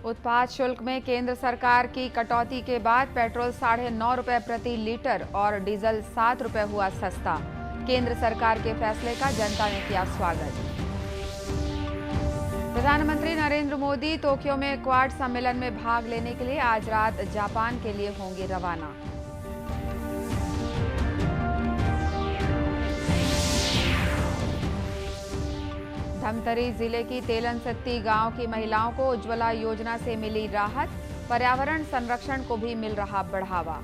उत्पाद शुल्क में केंद्र सरकार की कटौती के बाद पेट्रोल 9.5 रुपए प्रति लीटर और डीजल 7 रुपए हुआ सस्ता। केंद्र सरकार के फैसले का जनता ने किया स्वागत। प्रधानमंत्री नरेंद्र मोदी टोक्यो में क्वाड सम्मेलन में भाग लेने के लिए आज रात जापान के लिए होंगे रवाना। धमतरी जिले की तेलनसत्ती गांव की महिलाओं को उज्ज्वला योजना से मिली राहत। पर्यावरण संरक्षण को भी मिल रहा बढ़ावा।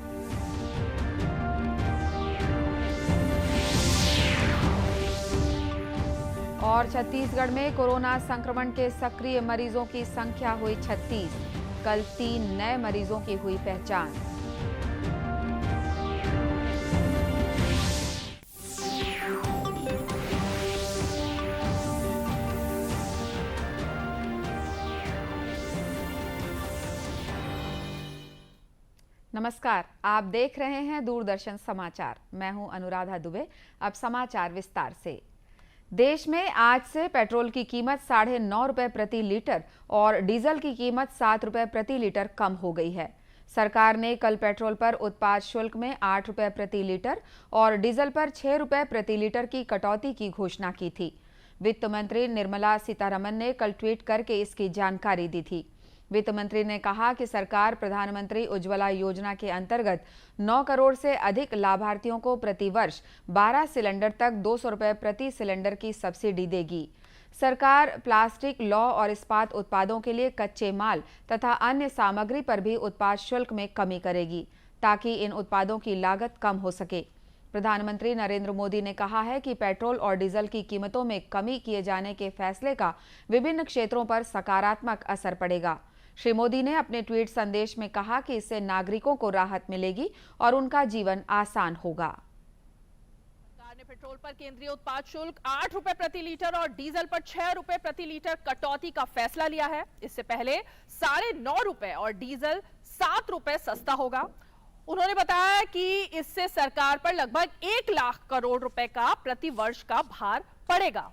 और छत्तीसगढ़ में कोरोना संक्रमण के सक्रिय मरीजों की संख्या हुई 36। कल 3 नए मरीजों की हुई पहचान। नमस्कार, आप देख रहे हैं दूरदर्शन समाचार। मैं हूं अनुराधा दुबे। अब समाचार विस्तार से। देश में आज से पेट्रोल की कीमत 9.5 रुपए प्रति लीटर और डीजल की कीमत 7 रुपए प्रति लीटर कम हो गई है। सरकार ने कल पेट्रोल पर उत्पाद शुल्क में 8 रुपए प्रति लीटर और डीजल पर 6 रुपए प्रति लीटर की कटौती की घोषणा की थी। वित्त मंत्री निर्मला सीतारमण ने कल ट्वीट करके इसकी जानकारी दी थी। वित्त मंत्री ने कहा कि सरकार प्रधानमंत्री उज्ज्वला योजना के अंतर्गत 9 करोड़ से अधिक लाभार्थियों को प्रतिवर्ष 12 सिलेंडर तक 200 रुपए प्रति सिलेंडर की सब्सिडी देगी। सरकार प्लास्टिक, लौह और इस्पात उत्पादों के लिए कच्चे माल तथा अन्य सामग्री पर भी उत्पाद शुल्क में कमी करेगी ताकि इन उत्पादों की लागत कम हो सके। प्रधानमंत्री नरेंद्र मोदी ने कहा है कि पेट्रोल और डीजल की कीमतों में कमी किए जाने के फैसले का विभिन्न क्षेत्रों पर सकारात्मक असर पड़ेगा। श्री मोदी ने अपने ट्वीट संदेश में कहा कि इससे नागरिकों को राहत मिलेगी और उनका जीवन आसान होगा। सरकार ने पेट्रोल पर केंद्रीय उत्पाद शुल्क 8 रुपए प्रति लीटर और डीजल पर 6 रुपए प्रति लीटर कटौती का फैसला लिया है। इससे पहले 9.5 रुपए और डीजल 7 रुपए सस्ता होगा। उन्होंने बताया कि इससे सरकार पर लगभग 1 लाख करोड़ रुपए का प्रति वर्ष का भार पड़ेगा।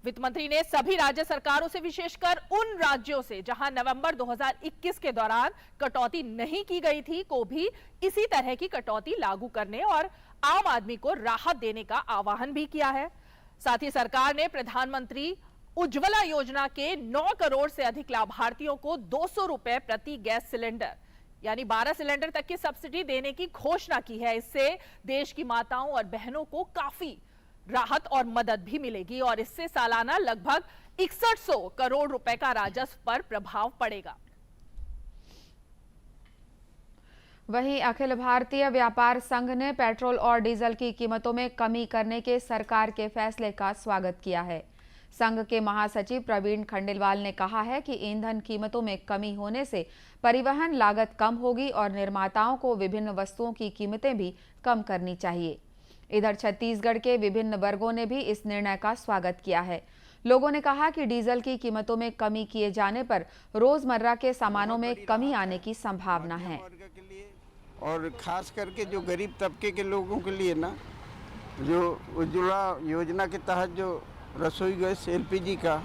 वित्त मंत्री ने सभी राज्य सरकारों से, विशेषकर उन राज्यों से जहां नवंबर 2021 के दौरान कटौती नहीं की गई थी, को भी इसी तरह की कटौती लागू करने और आम आदमी को राहत देने का आह्वान भी किया है। साथ ही सरकार ने प्रधानमंत्री उज्ज्वला योजना के 9 करोड़ से अधिक लाभार्थियों को 200 रुपए प्रति गैस सिलेंडर यानी 12 सिलेंडर तक की सब्सिडी देने की घोषणा की है। इससे देश की माताओं और बहनों को काफी राहत और मदद भी मिलेगी और इससे सालाना लगभग 6100 करोड़ रुपए का राजस्व पर प्रभाव पड़ेगा। वहीं अखिल भारतीय व्यापार संघ ने पेट्रोल और डीजल की कीमतों में कमी करने के सरकार के फैसले का स्वागत किया है। संघ के महासचिव प्रवीण खंडेलवाल ने कहा है कि ईंधन कीमतों में कमी होने से परिवहन लागत कम होगी और निर्माताओं को विभिन्न वस्तुओं की कीमतें भी कम करनी चाहिए। इधर छत्तीसगढ़ के विभिन्न वर्गों ने भी इस निर्णय का स्वागत किया है। लोगों ने कहा कि डीजल की कीमतों में कमी किए जाने पर रोजमर्रा के सामानों में कमी आने की संभावना है। और खास करके जो गरीब तबके के लोगों के लिए ना, जो उज्ज्वला योजना के तहत जो रसोई गैस LPG का,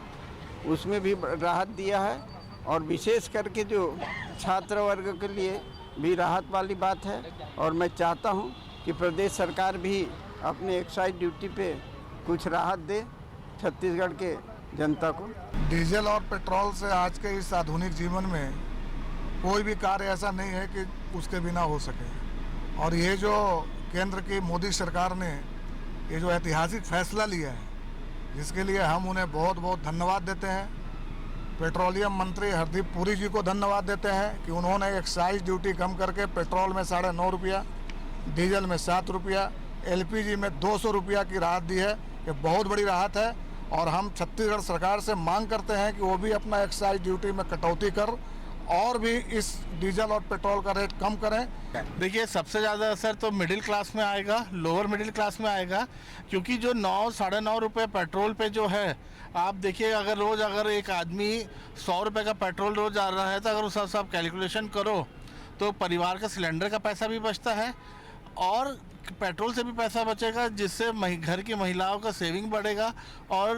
उसमें भी राहत दिया है और विशेष करके जो छात्र वर्ग के लिए भी राहत वाली बात है। और मैं चाहता हूँ कि प्रदेश सरकार भी अपने एक्साइज ड्यूटी पे कुछ राहत दे छत्तीसगढ़ के जनता को। डीजल और पेट्रोल से आज के इस आधुनिक जीवन में कोई भी कार्य ऐसा नहीं है कि उसके बिना हो सके। और ये जो केंद्र की मोदी सरकार ने ये जो ऐतिहासिक फैसला लिया है, जिसके लिए हम उन्हें बहुत बहुत धन्यवाद देते हैं। पेट्रोलियम मंत्री हरदीप पुरी जी को धन्यवाद देते हैं कि उन्होंने एक्साइज ड्यूटी कम करके पेट्रोल में 9.5 रुपया, डीजल में 7 रुपया, LPG में 200 रुपया की राहत दी है। ये बहुत बड़ी राहत है और हम छत्तीसगढ़ सरकार से मांग करते हैं कि वो भी अपना एक्साइज ड्यूटी में कटौती कर और भी इस डीजल और पेट्रोल का रेट कम करें। देखिए, सबसे ज़्यादा असर तो मिडिल क्लास में आएगा, लोअर मिडिल क्लास में आएगा, क्योंकि जो 9-9.5 रुपये पेट्रोल पे जो है, आप देखिए अगर एक आदमी 100 रुपये का पेट्रोल रोज आ रहा है तो अगर उस हिसाब से आप कैलकुलेशन करो तो परिवार का सिलेंडर का पैसा भी बचता है और पेट्रोल से भी पैसा बचेगा, जिससे घर की महिलाओं का सेविंग बढ़ेगा और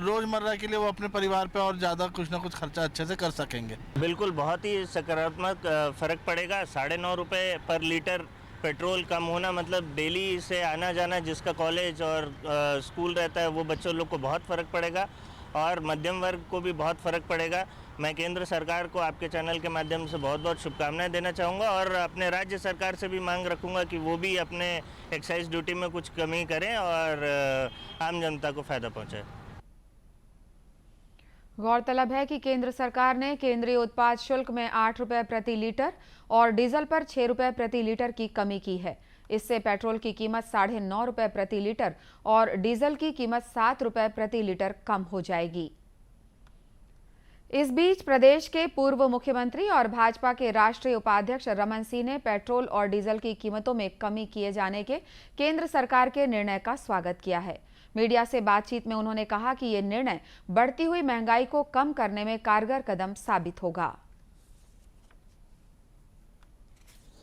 रोज़मर्रा के लिए वो अपने परिवार पे और ज़्यादा कुछ ना कुछ खर्चा अच्छे से कर सकेंगे। बिल्कुल बहुत ही सकारात्मक फ़र्क पड़ेगा। 9.5 रुपये पर लीटर पेट्रोल कम होना मतलब डेली से आना जाना जिसका कॉलेज और स्कूल रहता है वो बच्चों लोग को बहुत फ़र्क पड़ेगा और मध्यम वर्ग को भी बहुत फ़र्क पड़ेगा। मैं केंद्र सरकार को आपके चैनल के माध्यम से बहुत बहुत शुभकामनाएं देना चाहूँगा और अपने राज्य सरकार से भी मांग रखूँगा कि वो भी अपने एक्साइज ड्यूटी में कुछ कमी करें और आम जनता को फ़ायदा पहुँचाए। गौरतलब है कि केंद्र सरकार ने केंद्रीय उत्पाद शुल्क में 8 रुपये प्रति लीटर और डीजल पर 6 रुपये प्रति लीटर की कमी की है। इससे पेट्रोल की कीमत 9.5 रुपये प्रति लीटर और डीजल की कीमत 7 रुपये प्रति लीटर कम हो जाएगी। इस बीच प्रदेश के पूर्व मुख्यमंत्री और भाजपा के राष्ट्रीय उपाध्यक्ष रमन सिंह ने पेट्रोल और डीजल की कीमतों में कमी किए जाने के केंद्र सरकार के निर्णय का स्वागत किया है। मीडिया से बातचीत में उन्होंने कहा कि ये निर्णय बढ़ती हुई महंगाई को कम करने में कारगर कदम साबित होगा।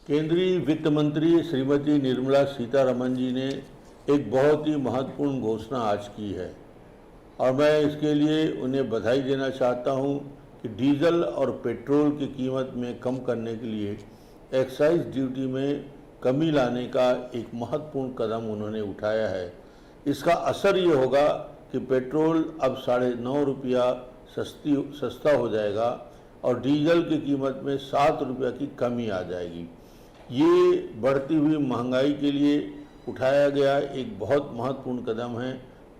केंद्रीय वित्त मंत्री श्रीमती निर्मला सीतारमन जी ने एक बहुत ही महत्वपूर्ण घोषणा आज की है और मैं इसके लिए उन्हें बधाई देना चाहता हूं कि डीजल और पेट्रोल की कीमत में कम करने के लिए एक्साइज ड्यूटी में कमी लाने का एक महत्वपूर्ण कदम उन्होंने उठाया है। इसका असर ये होगा कि पेट्रोल अब 9.5 रुपया सस्ता हो जाएगा और डीजल की कीमत में 7 रुपया की कमी आ जाएगी। ये बढ़ती हुई महंगाई के लिए उठाया गया एक बहुत महत्वपूर्ण कदम है।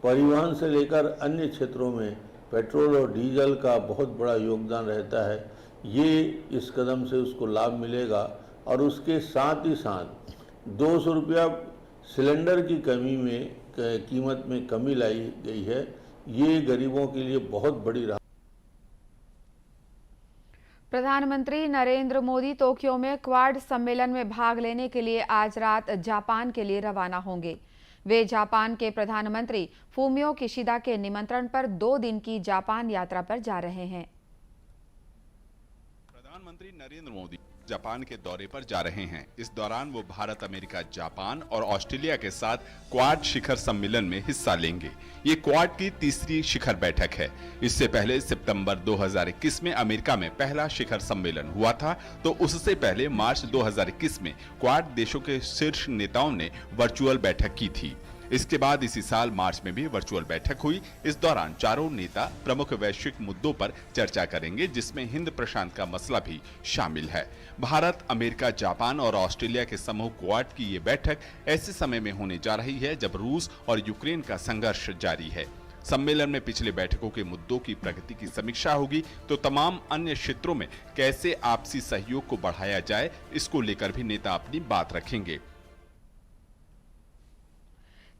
परिवहन से लेकर अन्य क्षेत्रों में पेट्रोल और डीजल का बहुत बड़ा योगदान रहता है। ये इस कदम से उसको लाभ मिलेगा और उसके साथ ही साथ 200 रुपया सिलेंडर की कीमत में कमी लाई गई है। ये गरीबों के लिए बहुत बड़ी राहत। प्रधानमंत्री नरेंद्र मोदी टोक्यो में क्वाड सम्मेलन में भाग लेने के लिए आज रात जापान के लिए रवाना होंगे। वे जापान के प्रधानमंत्री फूमियो किशिदा के निमंत्रण पर 2 दिन की जापान यात्रा पर जा रहे हैं। प्रधानमंत्री नरेंद्र मोदी जापान के दौरे पर जा रहे हैं। इस दौरान वो भारत, अमेरिका, जापान और ऑस्ट्रेलिया के साथ क्वाड शिखर सम्मेलन में हिस्सा लेंगे। ये क्वाड की तीसरी शिखर बैठक है। इससे पहले सितंबर 2021 में अमेरिका में पहला शिखर सम्मेलन हुआ था, तो उससे पहले मार्च 2021 में क्वाड देशों के शीर्ष नेताओं ने वर्चुअल बैठक की थी। इसके बाद इसी साल मार्च में भी वर्चुअल बैठक हुई। इस दौरान चारों नेता प्रमुख वैश्विक मुद्दों पर चर्चा करेंगे, जिसमें हिंद प्रशांत का मसला भी शामिल है। भारत, अमेरिका, जापान और ऑस्ट्रेलिया के समूह क्वाड की ये बैठक ऐसे समय में होने जा रही है जब रूस और यूक्रेन का संघर्ष जारी है। सम्मेलन में पिछले बैठकों के मुद्दों की प्रगति की समीक्षा होगी, तो तमाम अन्य क्षेत्रों में कैसे आपसी सहयोग को बढ़ाया जाए, इसको लेकर भी नेता अपनी बात रखेंगे।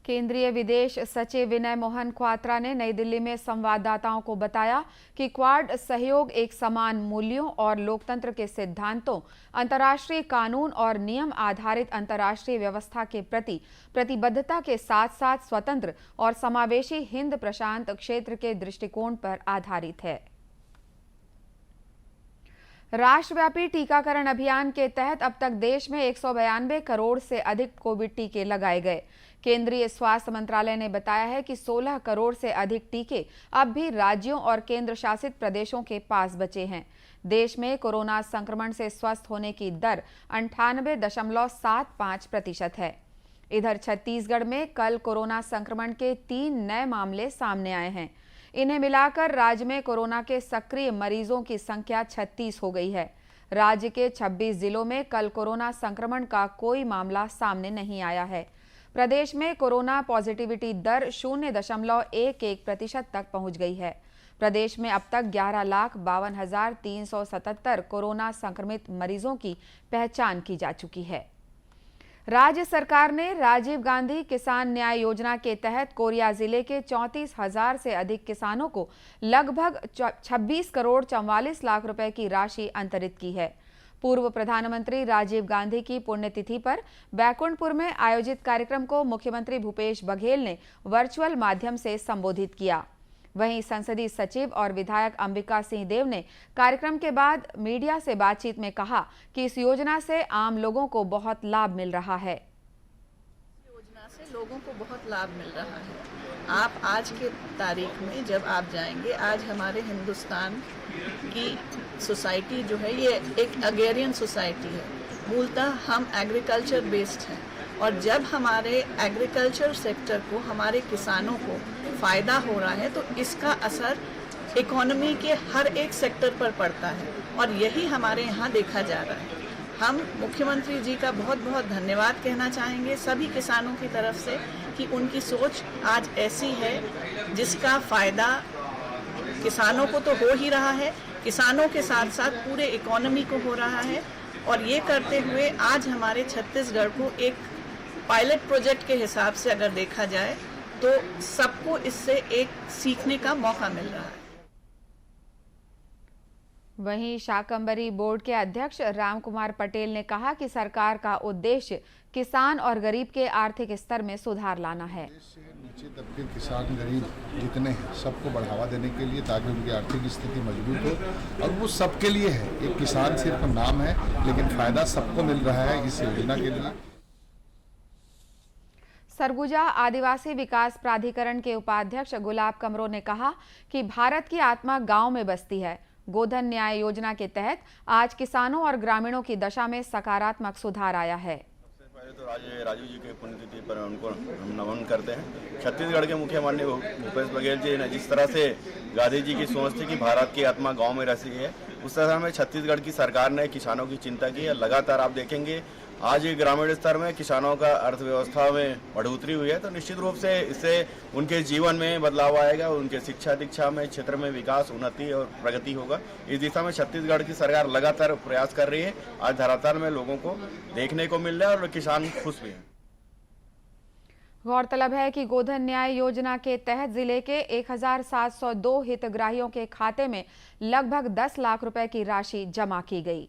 केंद्रीय विदेश सचिव विनय मोहन क्वात्रा ने नई दिल्ली में संवाददाताओं को बताया कि क्वाड सहयोग एक समान मूल्यों और लोकतंत्र के सिद्धांतों, अंतर्राष्ट्रीय कानून और नियम आधारित अंतर्राष्ट्रीय व्यवस्था के प्रति प्रतिबद्धता के साथ साथ स्वतंत्र और समावेशी हिंद प्रशांत क्षेत्र के दृष्टिकोण पर आधारित है। राष्ट्रव्यापी टीकाकरण अभियान के तहत अब तक देश में 192 करोड़ से अधिक कोविड टीके लगाए गए। केंद्रीय स्वास्थ्य मंत्रालय ने बताया है कि 16 करोड़ से अधिक टीके अब भी राज्यों और केंद्र शासित प्रदेशों के पास बचे हैं। देश में कोरोना संक्रमण से स्वस्थ होने की दर 98.75% है। इधर छत्तीसगढ़ में कल कोरोना संक्रमण के 3 नए मामले सामने आए हैं। इन्हें मिलाकर राज्य में कोरोना के सक्रिय मरीजों की संख्या 36 हो गई है। राज्य के 26 जिलों में कल कोरोना संक्रमण का कोई मामला सामने नहीं आया है। प्रदेश में कोरोना पॉजिटिविटी दर 0.11% तक पहुंच गई है। प्रदेश में अब तक 11,52,377 कोरोना संक्रमित मरीजों की पहचान की जा चुकी है। राज्य सरकार ने राजीव गांधी किसान न्याय योजना के तहत कोरिया जिले के 34,000 से अधिक किसानों को लगभग 26 करोड़ 44 लाख रुपए की राशि अंतरित की है। पूर्व प्रधानमंत्री राजीव गांधी की पुण्यतिथि पर बैकुंठपुर में आयोजित कार्यक्रम को मुख्यमंत्री भूपेश बघेल ने वर्चुअल माध्यम से संबोधित किया। वहीं संसदीय सचिव और विधायक अंबिका सिंह देव ने कार्यक्रम के बाद मीडिया से बातचीत में कहा कि इस योजना से आम लोगों को बहुत लाभ मिल रहा है। लोगों को बहुत लाभ मिल रहा है। आप आज के तारीख में जब आप जाएंगे, आज हमारे हिंदुस्तान की सोसाइटी जो है ये एक एग्रेरियन सोसाइटी है। मूलतः हम एग्रीकल्चर बेस्ड हैं और जब हमारे एग्रीकल्चर सेक्टर को, हमारे किसानों को फ़ायदा हो रहा है तो इसका असर इकोनॉमी के हर एक सेक्टर पर पड़ता है और यही हमारे यहाँ देखा जा रहा है। हम मुख्यमंत्री जी का बहुत बहुत धन्यवाद कहना चाहेंगे सभी किसानों की तरफ से कि उनकी सोच आज ऐसी है जिसका फ़ायदा किसानों को तो हो ही रहा है, किसानों के साथ साथ पूरे इकोनॉमी को हो रहा है। और ये करते हुए आज हमारे छत्तीसगढ़ को एक पायलट प्रोजेक्ट के हिसाब से अगर देखा जाए तो सबको इससे एक सीखने का मौका मिल रहा है। वहीं शाकंभरी बोर्ड के अध्यक्ष राम कुमार पटेल ने कहा कि सरकार का उद्देश्य किसान और गरीब के आर्थिक स्तर में सुधार लाना है। नीचे तबके किसान गरीब जितने हैं सबको बढ़ावा देने के लिए, ताकि उनकी आर्थिक स्थिति मजबूत हो और वो सबके लिए है। एक किसान सिर्फ नाम है लेकिन फायदा सबको मिल रहा है इस योजना के लिए। सरगुजा आदिवासी विकास प्राधिकरण के उपाध्यक्ष गुलाब कमरो ने कहा कि भारत की आत्मा गांव में बसती है। गोधन न्याय योजना के तहत आज किसानों और ग्रामीणों की दशा में सकारात्मक सुधार आया है। पहले तो आज राजू जी के पुण्यतिथि पर उनको हम नमन करते हैं। छत्तीसगढ़ के मुख्यमंत्री भूपेश बघेल जी ने जिस तरह से गांधी जी की सोच थी कि भारत की आत्मा गांव में रसी है, उस तरह में छत्तीसगढ़ की सरकार ने किसानों की चिंता की है। लगातार आप देखेंगे आज ग्रामीण स्तर में किसानों का अर्थव्यवस्था में बढ़ोतरी हुई है, तो निश्चित रूप से इससे उनके जीवन में बदलाव आएगा, उनके शिक्षा दीक्षा में क्षेत्र में विकास, उन्नति और प्रगति होगा। इस दिशा में छत्तीसगढ़ की सरकार लगातार प्रयास कर रही है। आज धरातल में लोगों को देखने को मिल रहा है और किसान खुश भी हैं। गौरतलब है कि गोधन न्याय योजना के तहत जिले के 1702 हितग्राहियों के खाते में लगभग 10 लाख रुपए की राशि जमा की गई।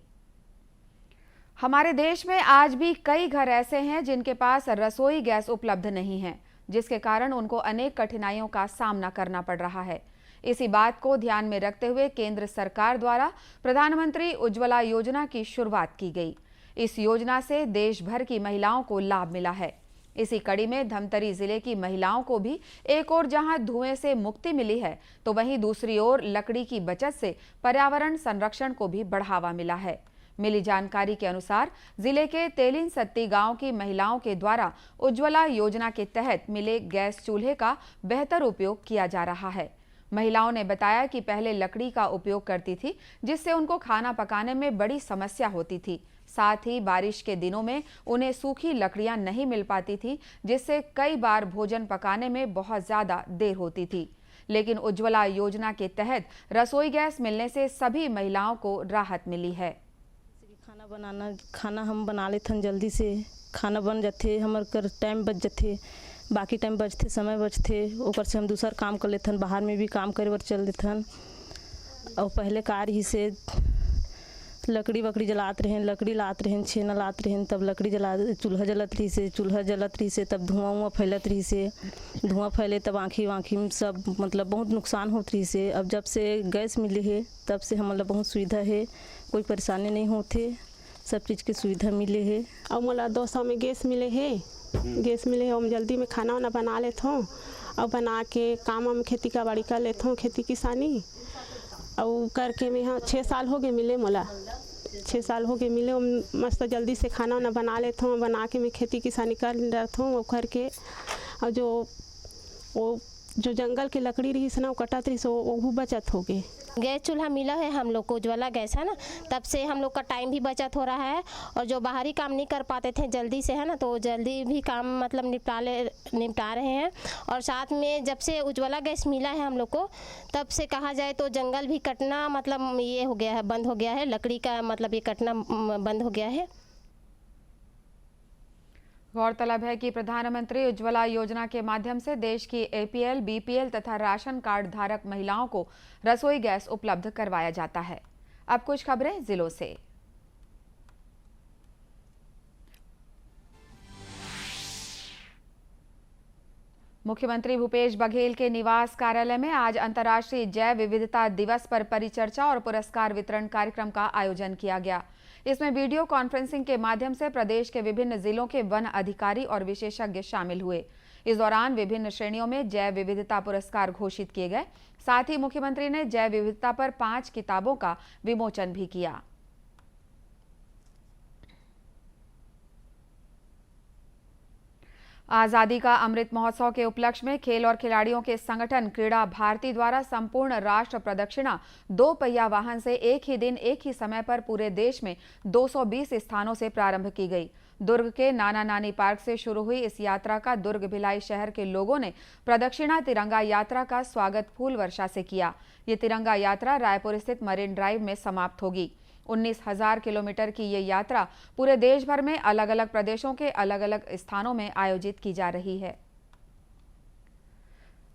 हमारे देश में आज भी कई घर ऐसे हैं जिनके पास रसोई गैस उपलब्ध नहीं है, जिसके कारण उनको अनेक कठिनाइयों का सामना करना पड़ रहा है। इसी बात को ध्यान में रखते हुए केंद्र सरकार द्वारा प्रधानमंत्री उज्ज्वला योजना की शुरुआत की गई। इस योजना से देश भर की महिलाओं को लाभ मिला है। इसी कड़ी में धमतरी जिले की महिलाओं को भी एक ओर जहां धुएं से मुक्ति मिली है, तो वहीं दूसरी ओर लकड़ी की बचत से पर्यावरण संरक्षण को भी बढ़ावा मिला है। मिली जानकारी के अनुसार जिले के तेलिन सत्ती गांव की महिलाओं के द्वारा उज्ज्वला योजना के तहत मिले गैस चूल्हे का बेहतर उपयोग किया जा रहा है। महिलाओं ने बताया कि पहले लकड़ी का उपयोग करती थी, जिससे उनको खाना पकाने में बड़ी समस्या होती थी। साथ ही बारिश के दिनों में उन्हें सूखी लकड़ियां नहीं मिल पाती थी, जिससे कई बार भोजन पकाने में बहुत ज्यादा देर होती थी। लेकिन उज्ज्वला योजना के तहत रसोई गैस मिलने से सभी महिलाओं को राहत मिली है। खाना हम बना लेते हैं, जल्दी से खाना बन जाते, हमार कर टाइम बच जाते, बाकी टाइम बचते, समय बचते, ओकर से हम दूसर काम कर लेते हैं, बाहर में भी काम करे बर चल देते हैं। और पहले कार ही से लकड़ी वकड़ी जलात रहें, लकड़ी लात रहें, छेना लात रहें, तब लकड़ी चूल्हा जलत रही से तब धुआं फैलत रही से, धुआं फैले तब आँखी में सब मतलब बहुत नुकसान होत रही से। अब जब से गैस मिली है तब से हम मतलब बहुत सुविधा है, कोई परेशानी नहीं होते, सब चीज़ की सुविधा मिले है। और मोला 200 में गैस मिले है, हम जल्दी में खाना वाना बना लेता हूँ और बना के काम में खेती का बाड़ी कर लेता हूँ, खेती किसानी और करके मैं यहाँ 6 साल हो गए मिले, मोला 6 साल हो गए मिले। मस्त जल्दी से खाना वाना बना लेता हूँ, बना के मैं खेती किसानी कर लेता हूँ। वो करके और जो जंगल की लकड़ी रही से ना, वो कटत रही से वो बचत हो गई। गैस चूल्हा मिला है हम लोग को, उज्ज्वला गैस है ना, तब से हम लोग का टाइम भी बचत हो रहा है। और जो बाहरी काम नहीं कर पाते थे जल्दी से है ना, तो जल्दी भी काम मतलब निपटा रहे हैं। और साथ में जब से उज्ज्वला गैस मिला है हम लोग को, तब से कहा जाए तो जंगल भी कटना मतलब ये हो गया है, बंद हो गया है, लकड़ी का मतलब ये कटना बंद हो गया है। गौरतलब है कि प्रधानमंत्री उज्ज्वला योजना के माध्यम से देश की APL, BPL तथा राशन कार्ड धारक महिलाओं को रसोई गैस उपलब्ध करवाया जाता है। अब कुछ खबरें जिलों से। मुख्यमंत्री भूपेश बघेल के निवास कार्यालय में आज अंतर्राष्ट्रीय जैव विविधता दिवस पर परिचर्चा और पुरस्कार वितरण कार्यक्रम का आयोजन किया गया। इसमें वीडियो कॉन्फ्रेंसिंग के माध्यम से प्रदेश के विभिन्न जिलों के वन अधिकारी और विशेषज्ञ शामिल हुए। इस दौरान विभिन्न श्रेणियों में जैव विविधता पुरस्कार घोषित किए गए। साथ ही मुख्यमंत्री ने जैव विविधता पर 5 किताबों का विमोचन भी किया। आजादी का अमृत महोत्सव के उपलक्ष्य में खेल और खिलाड़ियों के संगठन क्रीड़ा भारती द्वारा संपूर्ण राष्ट्र प्रदक्षिणा 2 पहिया वाहन से एक ही दिन एक ही समय पर पूरे देश में 220 स्थानों से प्रारंभ की गई। दुर्ग के नाना नानी पार्क से शुरू हुई इस यात्रा का दुर्ग भिलाई शहर के लोगों ने प्रदक्षिणा तिरंगा यात्रा का स्वागत फूल वर्षा से किया। ये तिरंगा यात्रा रायपुर स्थित मरीन ड्राइव में समाप्त होगी। 19,000 किलोमीटर की ये यात्रा पूरे देश भर में अलग अलग प्रदेशों के अलग अलग स्थानों में आयोजित की जा रही है।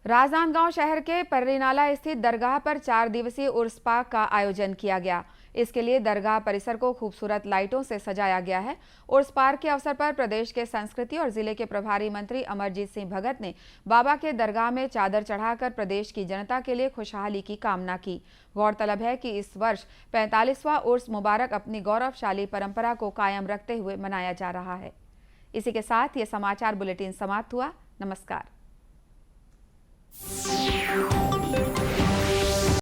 राजनांदगांव शहर के पर्रीनाला स्थित दरगाह पर 4 दिवसीय उर्स पाक का आयोजन किया गया। इसके लिए दरगाह परिसर को खूबसूरत लाइटों से सजाया गया है। उर्स पार्क के अवसर पर प्रदेश के संस्कृति और जिले के प्रभारी मंत्री अमरजीत सिंह भगत ने बाबा के दरगाह में चादर चढ़ाकर प्रदेश की जनता के लिए खुशहाली की कामना की। गौरतलब है कि इस वर्ष 45वां उर्स मुबारक अपनी गौरवशाली परंपरा को कायम रखते हुए मनाया जा रहा है। इसी के साथ ये समाचार बुलेटिन समाप्त हुआ। नमस्कार।